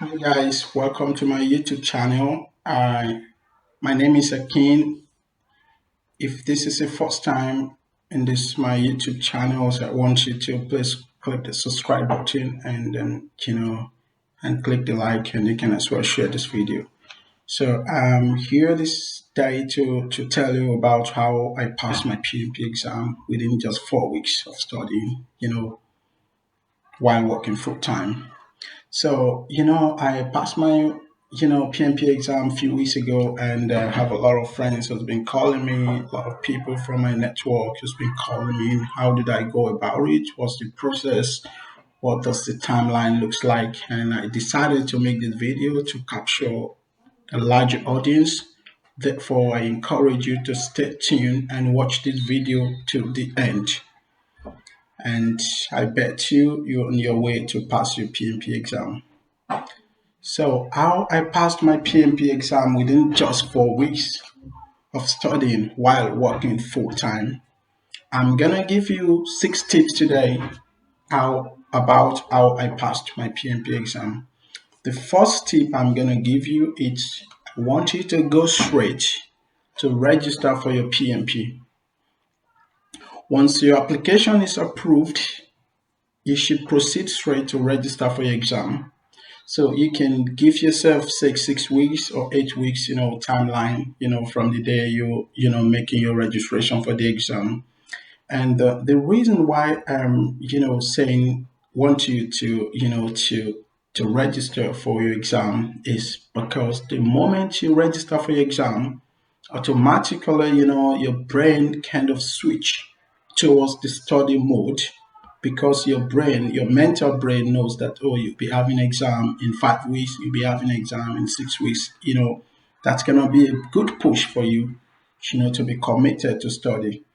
Hi guys, welcome to my YouTube channel. My name is Akin. If this is the first time in this my YouTube channel, so I want you to please click the subscribe button and then and click the like, and you can as well share this video. So I'm here this day to tell you about how I passed my PMP exam within just 4 weeks of studying, while working full time. So, I passed my, PMP exam a few weeks ago, and I have a lot of friends who's been calling me, a lot of people from my network who's been calling me. How did I go about it? What's the process? What does the timeline looks like? And I decided to make this video to capture a larger audience. Therefore, I encourage you to stay tuned and watch this video till the end. And I bet you're on your way to pass your PMP exam. So, how I passed my PMP exam within just 4 weeks of studying while working full time. I'm gonna give you 6 tips today how I passed my PMP exam. The first tip I'm gonna give you is I want you to go straight to register for your PMP. Once your application is approved, you should proceed straight to register for your exam. So you can give yourself six weeks or 8 weeks, timeline, from the day making your registration for the exam. And the reason why I'm, saying want you to, to register for your exam is because the moment you register for your exam, automatically, your brain kind of switch towards the study mode because your mental brain knows that, oh, you'll be having exam in 5 weeks, you'll be having exam in 6 weeks, that's going to be a good push for you, to be committed to study.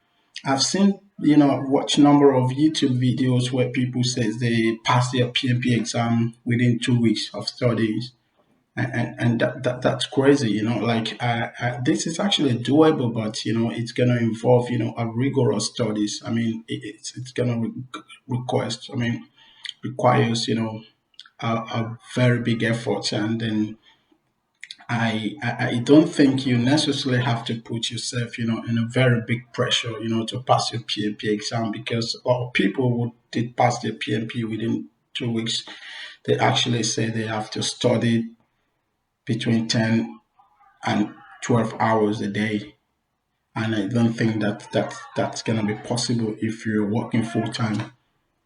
I've seen, watch number of YouTube videos where people says they pass their PMP exam within 2 weeks of studies, and that's crazy. Like this is actually doable, but it's gonna involve a rigorous studies. I mean, it's gonna request. I mean, requires a very big effort, and then I don't think you necessarily have to put yourself, in a very big pressure, to pass your PMP exam because a lot of people who did pass their PMP within 2 weeks, they actually say they have to study between 10 and 12 hours a day. And I don't think that's gonna be possible if you're working full time,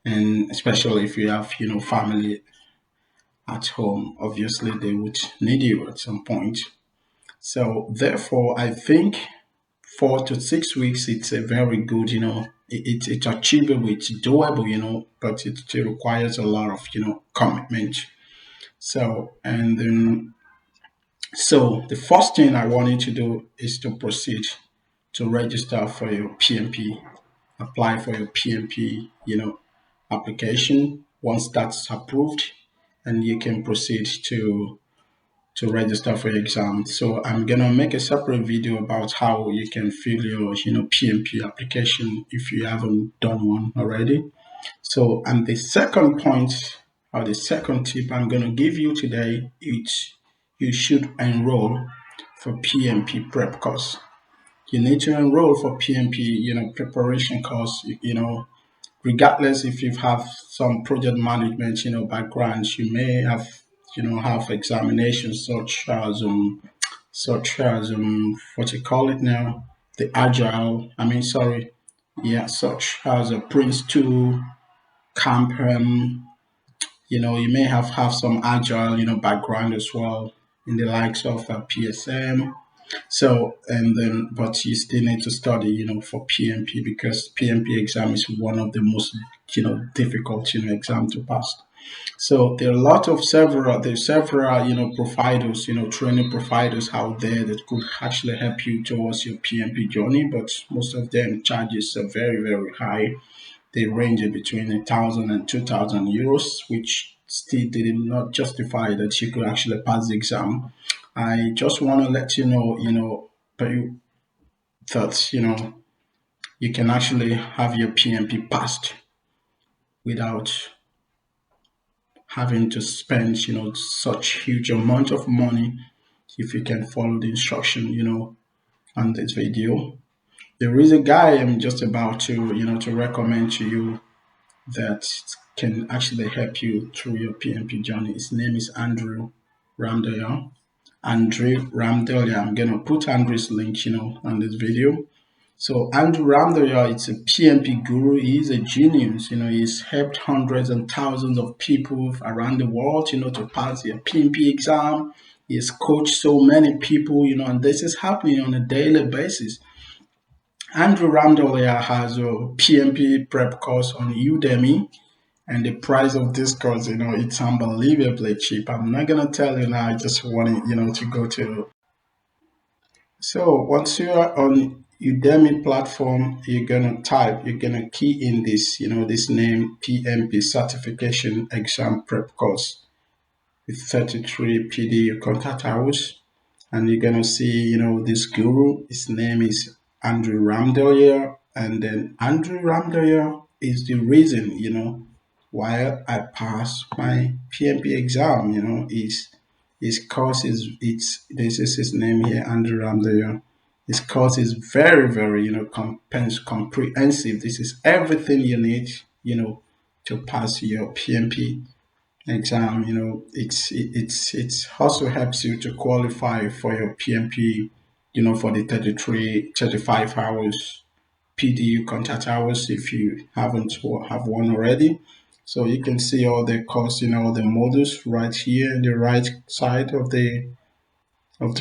and especially if you have, family at home. Obviously, they would need you at some point. So therefore, I think 4 to 6 weeks, it's a very good, it's achievable, it's doable, but it still requires a lot of, commitment. So, and then, so the first thing I want you to do is to proceed to register for your PMP, apply for your PMP, application. Once that's approved, and you can proceed to register for your exam. So I'm gonna make a separate video about how you can fill your PMP application if you haven't done one already. So, and the second point or the second tip I'm gonna give you today is you should enroll for PMP Prep Course. You need to enroll for PMP, preparation course, regardless if you have some project management, backgrounds, you may have examinations such as what you call it now, the agile. I mean, sorry, yeah, such as a Prince 2 camp. You may have some agile, background as well in the likes of PSM. So, and then, but you still need to study, for PMP because PMP exam is one of the most, difficult, exam to pass. So there are a lot of several, providers, training providers out there that could actually help you towards your PMP journey, but most of them charges are very, very high. They range between 1,000 and 2,000 euros, which still did not justify that you could actually pass the exam. I just want to let you know, but that you can actually have your PMP passed without having to spend, such huge amount of money if you can follow the instruction, on this video. There is a guy I'm just about to, to recommend to you that can actually help you through your PMP journey. His name is Andrew Ramdale. Andre Ramdale. Yeah, I'm gonna put Andrew's link, on this video. So Andrew Ramdale, it's a PMP guru. He's a genius. He's helped hundreds and thousands of people around the world, to pass their PMP exam. He's coached so many people, and this is happening on a daily basis. Andrew Ramdale has a PMP Prep course on Udemy, and the price of this course, it's unbelievably cheap. I'm not gonna tell you now. I just want to go to. So once you are on Udemy platform, you're gonna key in this, this name PMP Certification Exam Prep Course with 33 PDU contact hours, and you're gonna see, this guru. His name is Andrew Ramdale, and then Andrew Ramdale is the reason, why I passed my PMP exam. His course is it's this is his name here, Andrew Ramdale. His course is very, very, comprehensive. This is everything you need, to pass your PMP exam. It's also helps you to qualify for your PMP, for the 35 hours PDU contact hours if you haven't or have one already. So you can see all the course, all the modules right here in the right side of the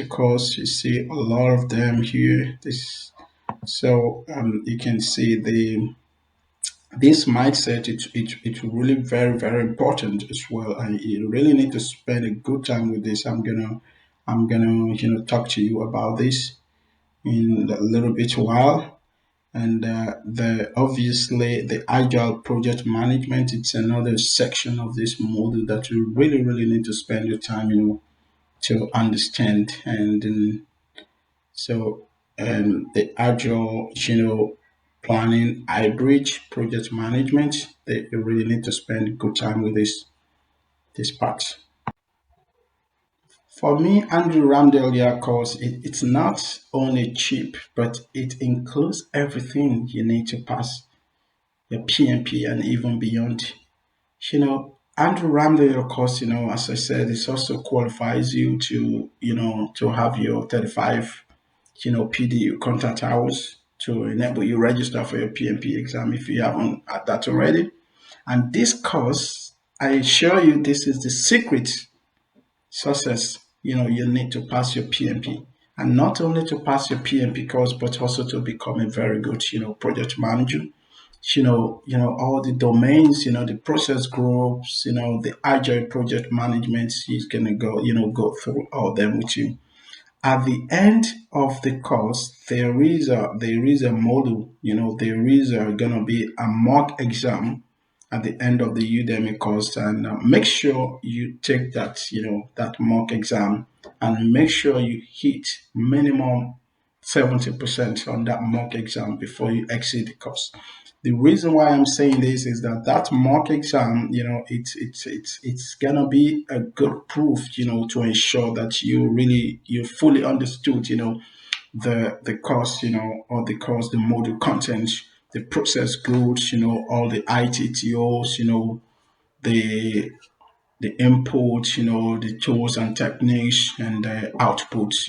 course. You see a lot of them here. You can see this mindset. It's really very, very important as well, and you really need to spend a good time with this. I'm gonna talk to you about this in a little bit while. And the obviously the agile project management, it's another section of this module that you really, really need to spend your time, to understand. And the agile, planning, hybrid project management, they you really need to spend good time with this part. For me, Andrew Ramdale, yeah, course, it's not only cheap, but it includes everything you need to pass your PMP and even beyond. Andrew Ramdale, of course, as I said, it also qualifies you to, to have your 35, PDU contact hours to enable you register for your PMP exam if you haven't had that already. And this course, I assure you, this is the secret success. You need to pass your PMP. And not only to pass your PMP course, but also to become a very good, project manager. All the domains, the process groups, the agile project management, he's gonna go through all them with you. At the end of the course, there is a module, there is gonna be a mock exam at the end of the Udemy course, and make sure you take that mock exam, and make sure you hit minimum 70% on that mock exam before you exit the course. The reason why I'm saying this is that mock exam, it's gonna be a good proof, to ensure that you fully understood, the course, or the course, the module content, the process goods, all the ITTOs, the input, the tools and techniques, and the outputs,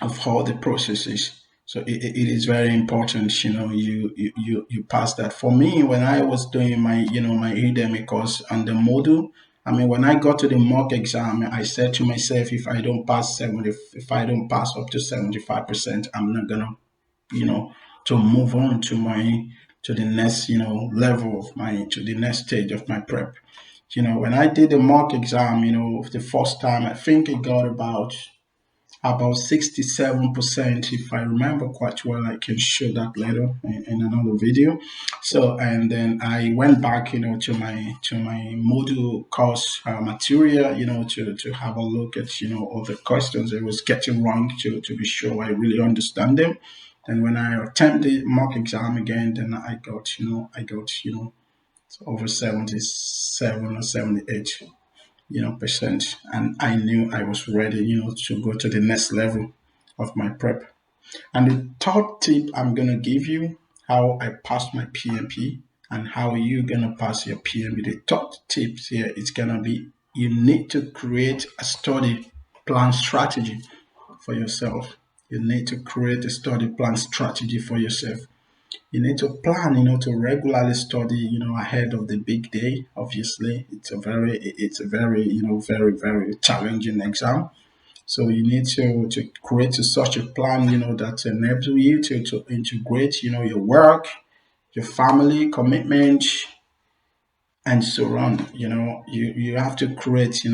of all the processes. So it is very important, you pass that. For me, when I was doing my Udemy course and the module, I mean, when I got to the mock exam, I said to myself, if I don't pass up to 75%, I'm not gonna, you know, to move on to the next, level of to the next stage of my prep. When I did the mock exam, the first time, I think I got about 67%, if I remember quite well. I can show that later in another video. So, and then I went back, to my module course material, to have a look at, all the questions I was getting wrong, to be sure I really understand them. And when I attempted the mock exam again, then I got over 77 or 78, percent. And I knew I was ready, to go to the next level of my prep. And the third tip I'm going to give you, how I passed my PMP and how you're going to pass your PMP. The third tips here is going to be, you need to create a study plan strategy for yourself. You need to create a study plan strategy for yourself. You need to plan, to regularly study, ahead of the big day. Obviously, it's a very, very challenging exam. So you need to create such a plan, that enables you to integrate, your work, your family commitment, and so on. You have to create,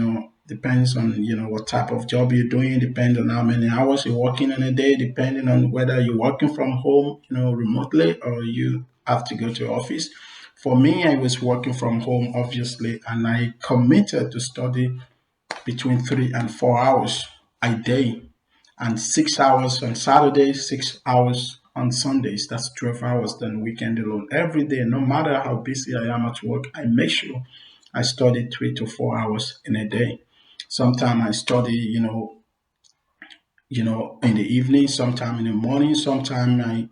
depends on, what type of job you're doing, depends on how many hours you're working in a day, depending on whether you're working from home, remotely, or you have to go to office. For me, I was working from home, obviously, and I committed to study between 3 and 4 hours a day, and 6 hours on Saturdays, 6 hours on Sundays. That's 12 hours, then weekend alone. Every day, no matter how busy I am at work, I make sure I study 3 to 4 hours in a day. Sometimes I study, in the evening, sometime in the morning, sometime a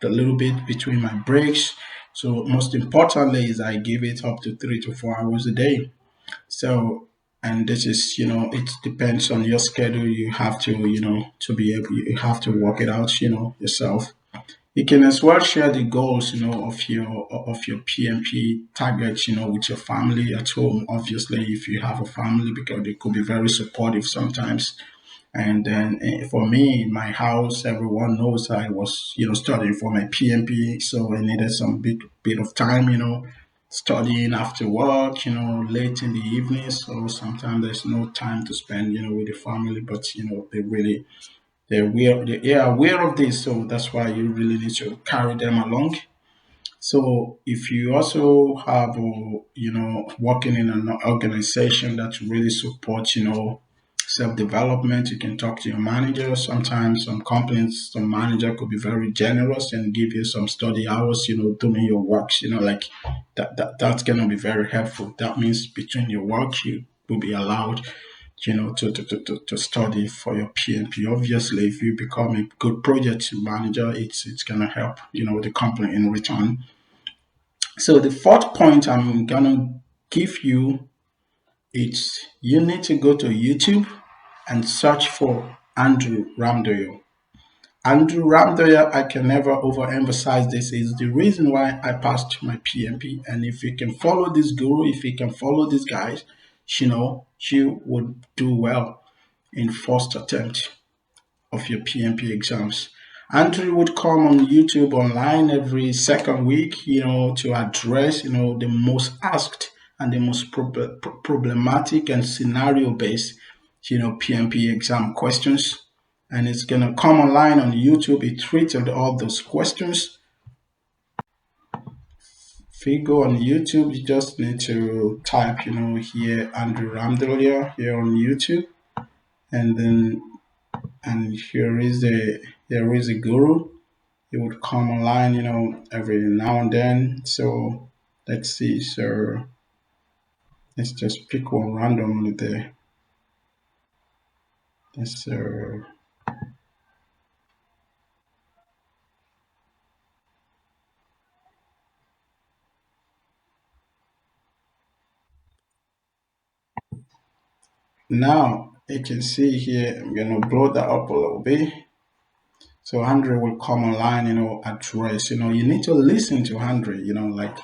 little bit between my breaks. So most importantly is I give it up to 3 to 4 hours a day. So, and this is, it depends on your schedule. You have to, to be able, you have to work it out, yourself. You can as well share the goals, of your PMP targets, with your family at home. Obviously, if you have a family, because they could be very supportive sometimes. And then for me, in my house, everyone knows I was, studying for my PMP, so I needed some bit of time, studying after work, late in the evening. So sometimes there's no time to spend, with the family, but they're aware of this, so that's why you really need to carry them along. So if you also have, working in an organization that really supports, self-development, you can talk to your manager. Sometimes some companies, some manager could be very generous and give you some study hours, doing your works, like that's gonna be very helpful. That means between your work, you will be allowed, to study for your PMP. Obviously, if you become a good project manager, it's gonna help, the company in return. So the fourth point I'm gonna give you is, you need to go to YouTube and search for Andrew Ramdoyo. Andrew Ramdoya, I can never overemphasize this, is the reason why I passed my PMP. And if you can follow this guru, if you can follow these guys, you would do well in first attempt of your PMP exams. Andrew would come on YouTube online every second week, to address, the most asked and the most problematic and scenario based, PMP exam questions. And it's gonna come online on YouTube. It treated all those questions. If you go on YouTube, you just need to type, here Andrew Ramdelia here on YouTube, and then there is a guru. It would come online, every now and then. So let's see. So let's just pick one randomly there. Yes, sir. Now you can see here, I'm gonna blow that up a little bit. So Andre will come online, address, you need to listen to Andre, like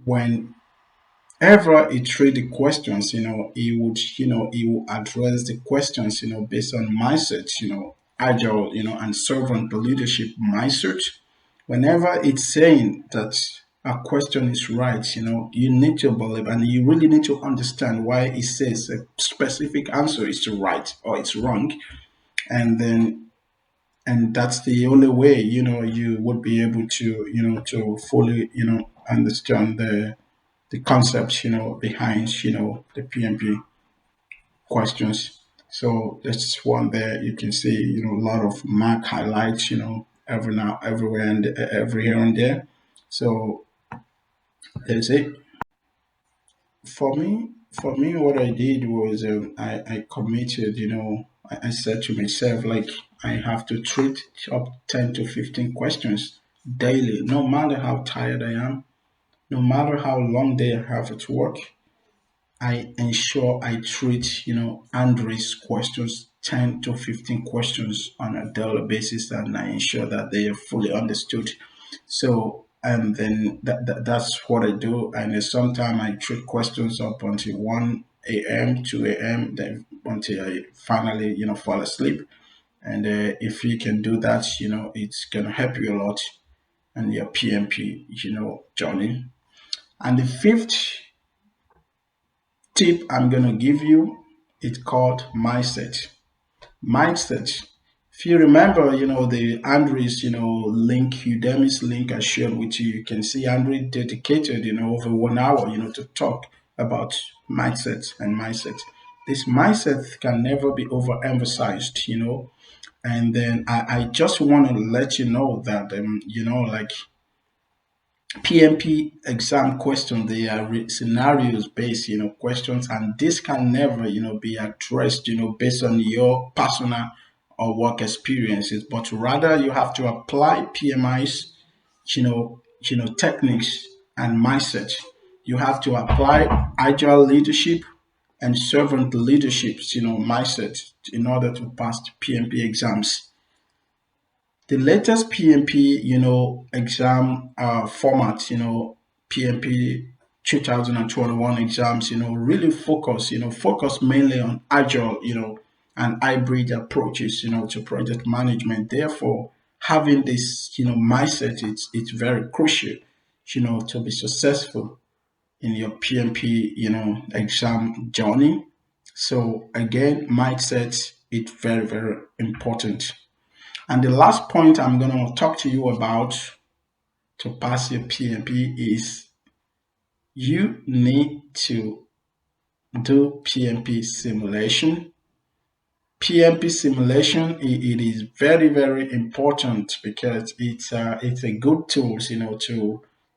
whenever he treat the questions, he will address the questions, based on mindset, agile, and servant leadership mindset. Whenever it's saying that a question is right, you need to believe, and you really need to understand why it says a specific answer is right or it's wrong. And then and that's the only way, you would be able to, to fully, understand the concepts, behind, the PMP questions. So that's one there. You can see, a lot of mark highlights, every now, everywhere, and every here and there. So That's it. For me, what I did was I committed. I said to myself like I have to treat up 10 to 15 questions daily, no matter how tired I am, no matter how long day I have at work. I ensure I treat, Andre's questions, 10 to 15 questions on a daily basis, and I ensure that they are fully understood. So, and then that's what I do. And then sometimes I treat questions up until 1 a.m., 2 a.m., then until I finally, fall asleep. And if you can do that, it's going to help you a lot in your PMP, journey. And the fifth tip I'm going to give you, it's called mindset. Mindset. If you remember, the Andre's, link, Udemy's link I shared with you, you can see Andre dedicated, over 1 hour, to talk about mindset and mindset. This mindset can never be overemphasized, And then I just want to let you know that, like PMP exam questions, they are scenarios based, questions, and this can never, be addressed, based on your personal or work experiences, but rather you have to apply PMI's, techniques and mindset. You have to apply agile leadership and servant leadership, mindset in order to pass the PMP exams. The latest PMP, exam format, PMP 2021 exams, really focus mainly on agile, and hybrid approaches, to project management. Therefore, having this, mindset, it's very crucial, to be successful in your PMP, exam journey. So again, mindset, it's very, very important. And the last point I'm going to talk to you about to pass your PMP is you need to do PMP simulation. PMP simulation, it is very, very important because it's a good tool,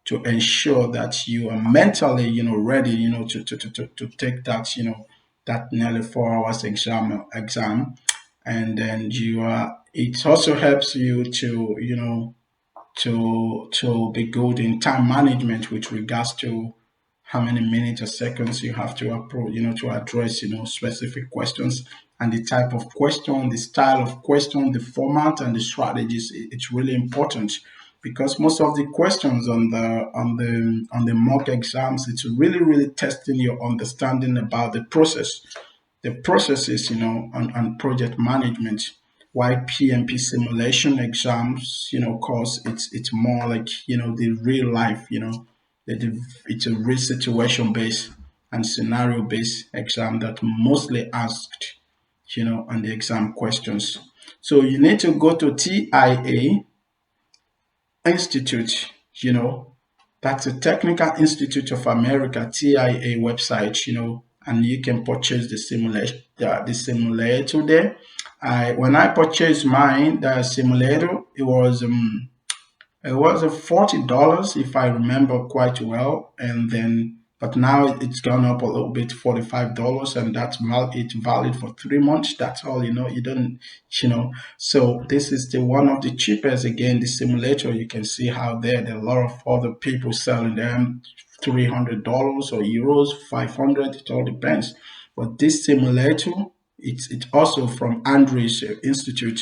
to ensure that you are mentally, ready, to take that, that nearly 4 hours exam. And then it also helps you to, to be good in time management with regards to how many minutes or seconds you have to approach, to address, specific questions, and the type of question, the style of question, the format, and the strategies. It's really important because most of the questions on the mock exams, it's really, really testing your understanding about the processes, on project management. Why PMP simulation exams, course, it's more like, the real life, it's a real situation based and scenario based exam that mostly asked, on the exam questions. So you need to go to TIA Institute, that's the Technical Institute of America, TIA website, and you can purchase the simulator there. When I purchased mine, the simulator, it was a $40 if I remember quite well, and then but now it's gone up a little bit, $45, and it's valid for 3 months. That's all, you don't, So this is the one of the cheapest. Again, the simulator, you can see how there are a lot of other people selling them, $300 or euros, 500. It all depends. But this simulator, it's also from Andre's Institute.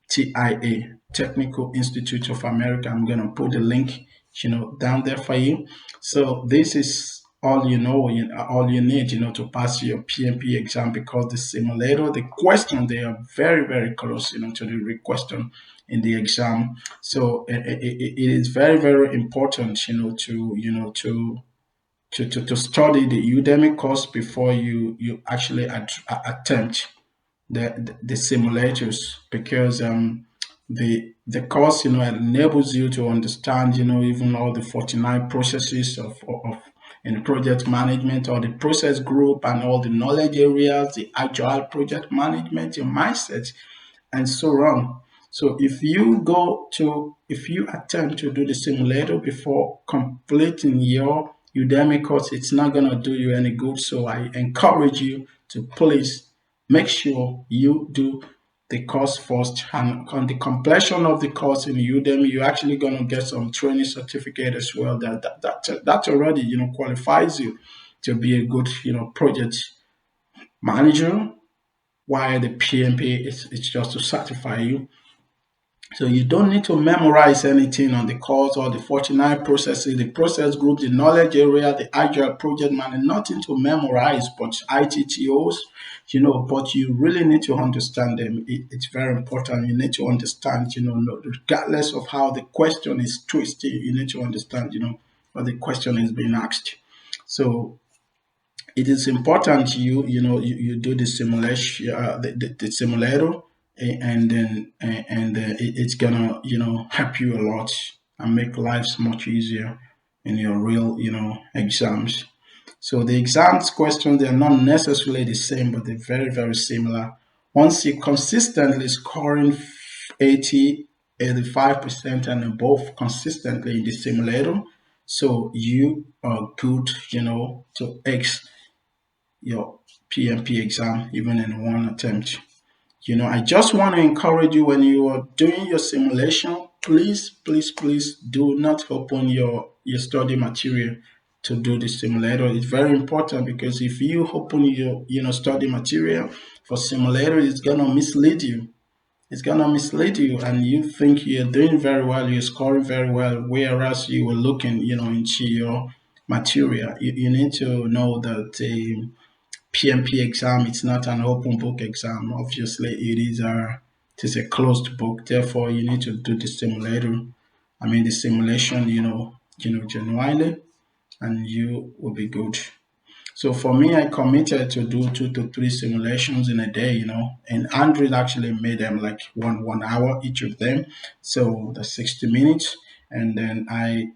TIA, Technical Institute of America. I'm gonna put the link, down there for you. So this is all all you need, to pass your PMP exam, because the simulator, the question, they are very, very close, to the real question in the exam. So it is very, very important, to study the Udemy course before you actually attempt the simulators, because the course, enables you to understand, even all the 49 processes of in project management, or the process group, and all the knowledge areas, the agile project management, your mindset, and so on. So if you attempt to do the simulator before completing your Udemy course, it's not going to do you any good. So I encourage you to please make sure you do the course first, and on the completion of the course in Udemy, you're actually going to get some training certificate as well. That already qualifies you to be a good project manager. While the PMP is it's just to certify you. So you don't need to memorize anything on the course or the 49 processes, the process group, the knowledge area, the agile project man, nothing to memorize but ITTOs, but you really need to understand them. It's very important. You need to understand, regardless of how the question is twisted, you need to understand, what the question is being asked. So it is important you do the simulation the simulator, and then it's gonna help you a lot and make lives much easier in your real exams. So the exams questions, they're not necessarily the same, but they're very very similar. Once you consistently scoring 80 85% and above consistently in the simulator, so you are good to X your PMP exam even in one attempt. I just want to encourage you, when you are doing your simulation, please, please, please do not open your study material to do the simulator. It's very important, because if you open your study material for simulator, it's gonna mislead you. It's gonna mislead you, and you think you're doing very well, you're scoring very well, whereas you were looking, into your material. You need to know that PMP exam, it's not an open book exam. Obviously, it is a closed book. Therefore, you need to do the simulator. I mean, the simulation, genuinely, and you will be good. So for me, I committed to do 2 to 3 simulations in a day, and Android actually made them like one hour each of them. So that's 60 minutes. And then I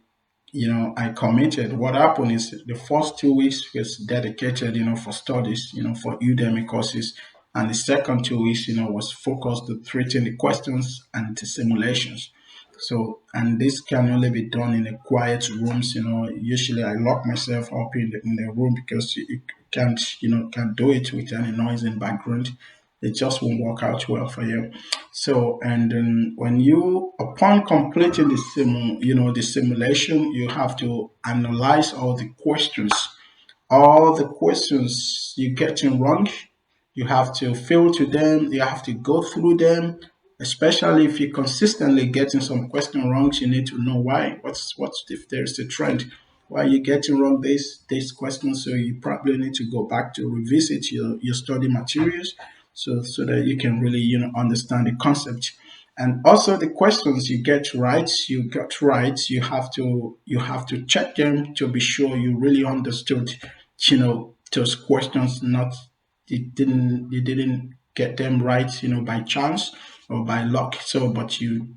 committed. What happened is the first 2 weeks was dedicated, for studies, for Udemy courses. And the second 2 weeks, was focused to treating the questions and the simulations. So, and this can only be done in a quiet rooms. Usually I lock myself up in the room, because you can't do it with any noise in background. It just won't work out well for you. So, and then when you, upon completing the simulation, you have to analyze all the questions you getting wrong. You have to filter them. You have to go through them. Especially if you're consistently getting some question wrongs, you need to know why. What's if there's a trend? Why you getting wrong this question? So you probably need to go back to revisit your study materials, so that you can really understand the concept. And also the questions you get right, you have to check them to be sure you really understood those questions. Not you didn't get them right by chance or by luck. So but you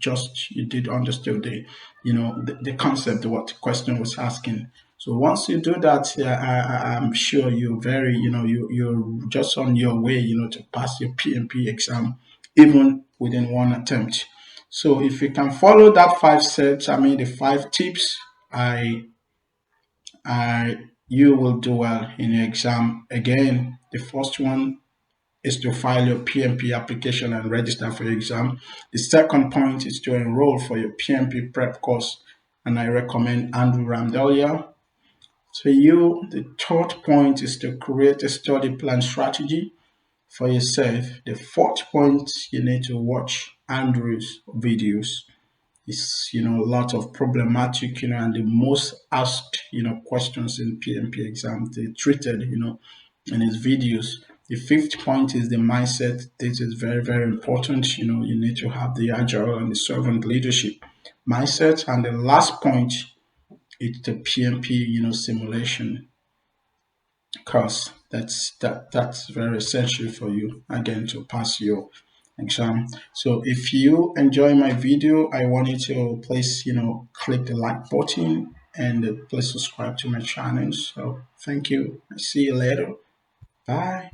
did understood the concept of what the question was asking. So once you do that, I'm sure you're very you're just on your way to pass your PMP exam, even within one attempt. So if you can follow that 5 steps, I mean the 5 tips, I you will do well in your exam. Again, the first one is to file your PMP application and register for your exam. The second point is to enroll for your PMP Prep course, and I recommend Andrew Ramdelia. To you, the third point is to create a study plan strategy for yourself. The fourth point, you need to watch Andrew's videos. It's a lot of problematic and the most asked questions in PMP exam, they treated in his videos. The fifth point is the mindset. This is very very important. You need to have the agile and the servant leadership mindset. And the last point is the PMP simulation course. That's very essential for you, again, to pass your exam. So if you enjoy my video, I want you to please click the like button, and please subscribe to my channel. So thank you. I see you later. Bye.